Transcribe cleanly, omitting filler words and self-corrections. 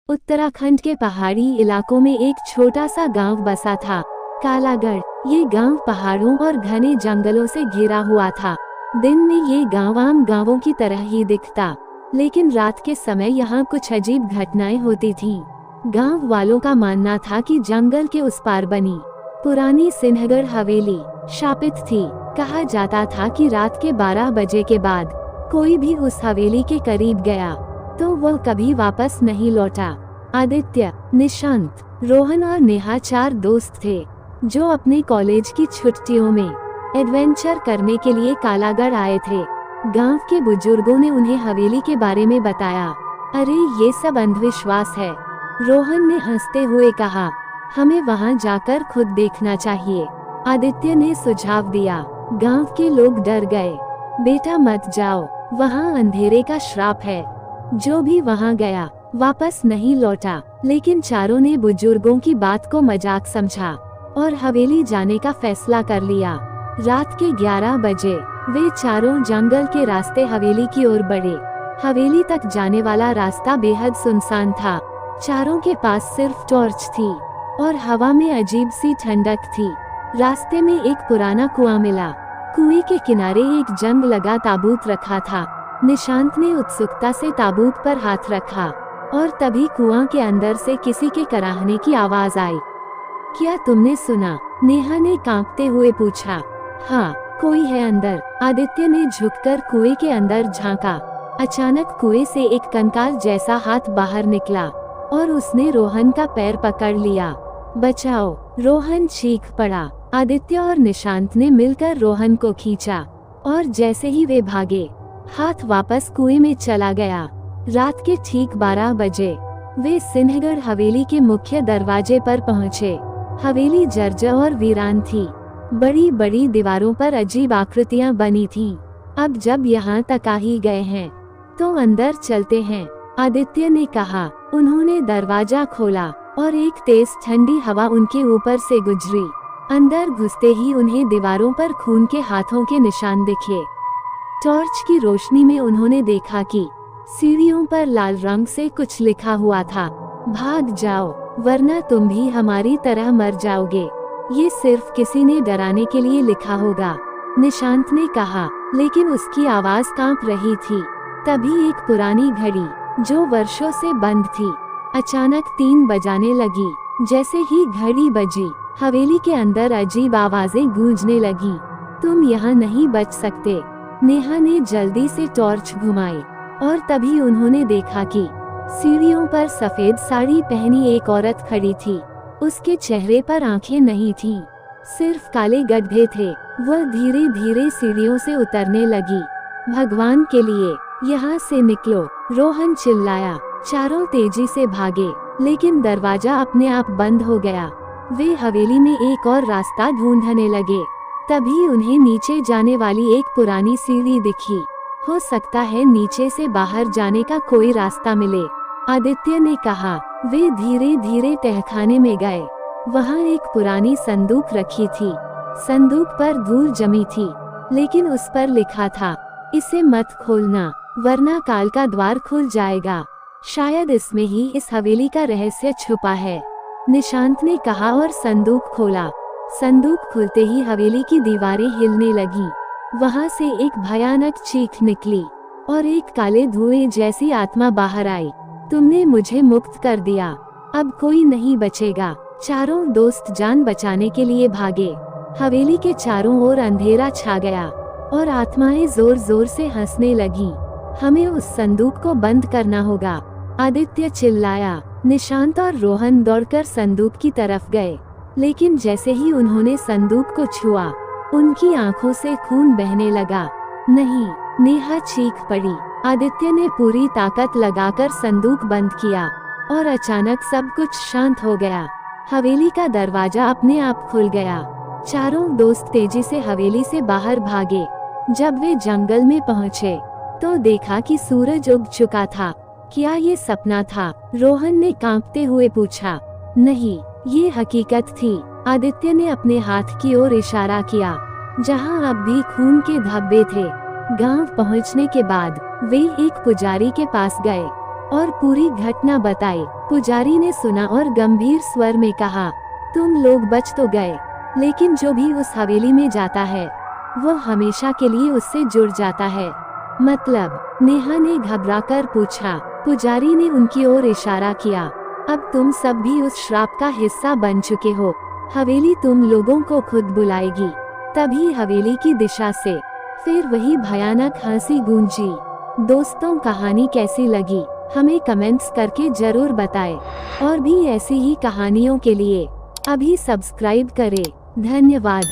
उत्तराखंड के पहाड़ी इलाकों में एक छोटा सा गांव बसा था, कालागढ़। ये गांव पहाड़ों और घने जंगलों से घिरा हुआ था। दिन में ये गांव आम गांवों की तरह ही दिखता, लेकिन रात के समय यहाँ कुछ अजीब घटनाएं होती थीं। गांव वालों का मानना था कि जंगल के उस पार बनी पुरानी सिन्हगढ़ हवेली शापित थी। कहा जाता था कि रात के 12 बजे के बाद कोई भी उस हवेली के करीब गया तो वह कभी वापस नहीं लौटा। आदित्य, निशांत, रोहन और नेहा 4 दोस्त थे जो अपने कॉलेज की छुट्टियों में एडवेंचर करने के लिए कालागढ़ आए थे। गांव के बुजुर्गों ने उन्हें हवेली के बारे में बताया। अरे ये सब अंधविश्वास है, रोहन ने हंसते हुए कहा। हमें वहां जाकर खुद देखना चाहिए, आदित्य ने सुझाव दिया। गांव के लोग डर गए। बेटा मत जाओ, वहां अंधेरे का श्राप है। जो भी वहां गया वापस नहीं लौटा। लेकिन चारों ने बुजुर्गों की बात को मजाक समझा और हवेली जाने का फैसला कर लिया। रात के 11 बजे वे चारों जंगल के रास्ते हवेली की ओर बढ़े। हवेली तक जाने वाला रास्ता बेहद सुनसान था। चारों के पास सिर्फ टॉर्च थी और हवा में अजीब सी ठंडक थी। रास्ते में एक पुराना कुआं मिला। कुएं के किनारे एक जंग लगा ताबूत रखा था। निशांत ने उत्सुकता से ताबूत पर हाथ रखा और तभी कुआं के अंदर से किसी के कराहने की आवाज आई। क्या तुमने सुना? नेहा ने कांपते हुए पूछा। हाँ, कोई है अंदर, आदित्य ने झुककर कुएं के अंदर झांका। अचानक कुएं से एक कंकाल जैसा हाथ बाहर निकला और उसने रोहन का पैर पकड़ लिया। बचाओ, रोहन चीख पड़ा। आदित्य और निशांत ने मिलकर रोहन को खींचा और जैसे ही वे भागे, हाथ वापस कुएं में चला गया। रात के ठीक 12 बजे वे सिन्हगढ़ हवेली के मुख्य दरवाजे पर पहुंचे। हवेली जर्जर और वीरान थी। बड़ी बड़ी दीवारों पर अजीब आकृतियां बनी थीं। अब जब यहाँ तक आ ही गए हैं तो अंदर चलते हैं, आदित्य ने कहा। उन्होंने दरवाजा खोला और एक तेज ठंडी हवा उनके ऊपर से गुजरी। अंदर घुसते ही उन्हें दीवारों पर खून के हाथों के निशान दिखे। टॉर्च की रोशनी में उन्होंने देखा कि सीढ़ियों पर लाल रंग से कुछ लिखा हुआ था। भाग जाओ, वरना तुम भी हमारी तरह मर जाओगे। ये सिर्फ किसी ने डराने के लिए लिखा होगा, निशांत ने कहा, लेकिन उसकी आवाज कांप रही थी। तभी एक पुरानी घड़ी जो वर्षों से बंद थी अचानक 3 बजाने लगी। जैसे ही घड़ी बजी, हवेली के अंदर अजीब आवाजें गूंजने लगी। तुम यहाँ नहीं बच सकते, नेहा ने जल्दी से टॉर्च घुमाई और तभी उन्होंने देखा कि सीढ़ियों पर सफेद साड़ी पहनी एक औरत खड़ी थी। उसके चेहरे पर आंखें नहीं थीं, सिर्फ काले गड्ढे थे। वह धीरे धीरे सीढ़ियों से उतरने लगी। भगवान के लिए यहाँ से निकलो, रोहन चिल्लाया। चारों तेजी से भागे, लेकिन दरवाजा अपने आप बंद हो गया। वे हवेली में एक और रास्ता ढूंढने लगे। तभी उन्हें नीचे जाने वाली एक पुरानी सीढ़ी दिखी। हो सकता है नीचे से बाहर जाने का कोई रास्ता मिले, आदित्य ने कहा। वे धीरे धीरे तहखाने में गए। वहाँ एक पुरानी संदूक रखी थी। संदूक पर धूल जमी थी, लेकिन उस पर लिखा था, इसे मत खोलना वरना काल का द्वार खुल जाएगा। शायद इसमें ही इस हवेली का रहस्य छुपा है, निशांत ने कहा और संदूक खोला। संदूक खुलते ही हवेली की दीवारें हिलने लगीं। वहां से एक भयानक चीख निकली और एक काले धुएं जैसी आत्मा बाहर आई। तुमने मुझे मुक्त कर दिया, अब कोई नहीं बचेगा। चारों दोस्त जान बचाने के लिए भागे। हवेली के चारों ओर अंधेरा छा गया और आत्माएं जोर जोर से हंसने लगीं। हमें उस संदूक को बंद करना होगा, आदित्य चिल्लाया। निशांत और रोहन दौड़कर संदूक की तरफ गए, लेकिन जैसे ही उन्होंने संदूक को छुआ, उनकी आंखों से खून बहने लगा। नहीं, नेहा चीख पड़ी। आदित्य ने पूरी ताकत लगाकर संदूक बंद किया और अचानक सब कुछ शांत हो गया। हवेली का दरवाजा अपने आप खुल गया। चारों दोस्त तेजी से हवेली से बाहर भागे। जब वे जंगल में पहुंचे तो देखा कि सूरज उग चुका था। क्या ये सपना था? रोहन ने कांपते हुए पूछा। नहीं, ये हकीकत थी, आदित्य ने अपने हाथ की ओर इशारा किया, जहां अब भी खून के धब्बे थे। गांव पहुंचने के बाद वे एक पुजारी के पास गए। और पूरी घटना बताई। पुजारी ने सुना और गंभीर स्वर में कहा, तुम लोग बच तो गए, लेकिन जो भी उस हवेली में जाता है वो हमेशा के लिए उससे जुड़ जाता है। मतलब? नेहा ने घबराकर पूछा। पुजारी ने उनकी ओर इशारा किया। अब तुम सब भी उस श्राप का हिस्सा बन चुके हो। हवेली तुम लोगों को खुद बुलाएगी। तभी हवेली की दिशा से फिर वही भयानक हंसी गूंजी। दोस्तों, कहानी कैसी लगी हमें कमेंट्स करके जरूर बताएं। और भी ऐसी ही कहानियों के लिए अभी सब्सक्राइब करें। धन्यवाद।